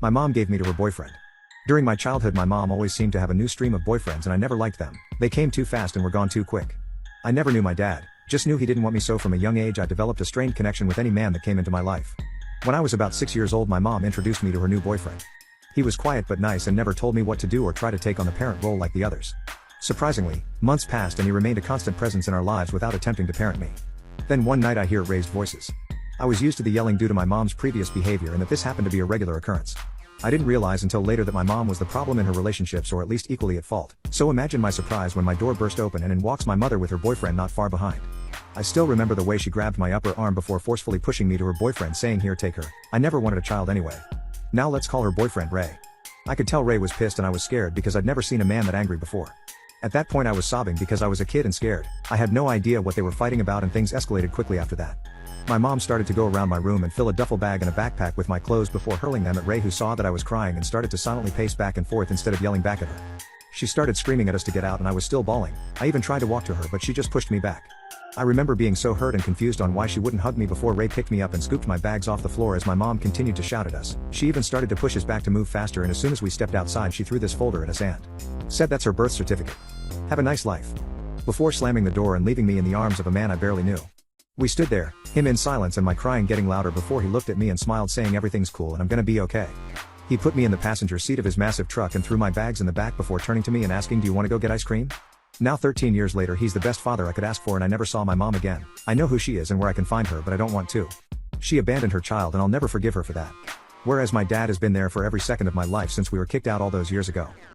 My mom gave me to her boyfriend. During my childhood my mom always seemed to have a new stream of boyfriends and I never liked them. They came too fast and were gone too quick. I never knew my dad, just knew he didn't want me, so from a young age I developed a strained connection with any man that came into my life. When I was about 6 years old my mom introduced me to her new boyfriend. He was quiet but nice and never told me what to do or try to take on the parent role like the others. Surprisingly, months passed and he remained a constant presence in our lives without attempting to parent me. Then one night I hear raised voices. I was used to the yelling due to my mom's previous behavior and that this happened to be a regular occurrence. I didn't realize until later that my mom was the problem in her relationships, or at least equally at fault. So imagine my surprise when my door burst open and in walks my mother with her boyfriend not far behind. I still remember the way she grabbed my upper arm before forcefully pushing me to her boyfriend, saying, "Here, take her. I never wanted a child anyway. Now let's call her boyfriend Ray." I could tell Ray was pissed and I was scared because I'd never seen a man that angry before. At that point I was sobbing because I was a kid and scared. I had no idea what they were fighting about and things escalated quickly after that. My mom started to go around my room and fill a duffel bag and a backpack with my clothes before hurling them at Ray, who saw that I was crying and started to silently pace back and forth instead of yelling back at her. She started screaming at us to get out and I was still bawling. I even tried to walk to her but she just pushed me back. I remember being so hurt and confused on why she wouldn't hug me before Ray picked me up and scooped my bags off the floor as my mom continued to shout at us. She even started to push us back to move faster, and as soon as we stepped outside she threw this folder at us and said that's her birth certificate. Have a nice life. Before slamming the door and leaving me in the arms of a man I barely knew. We stood there, him in silence and my crying getting louder, before he looked at me and smiled, saying everything's cool and I'm gonna be okay. He put me in the passenger seat of his massive truck and threw my bags in the back before turning to me and asking, "Do you want to go get ice cream?" Now 13 years later he's the best father I could ask for and I never saw my mom again. I know who she is and where I can find her but I don't want to. She abandoned her child and I'll never forgive her for that. Whereas my dad has been there for every second of my life since we were kicked out all those years ago.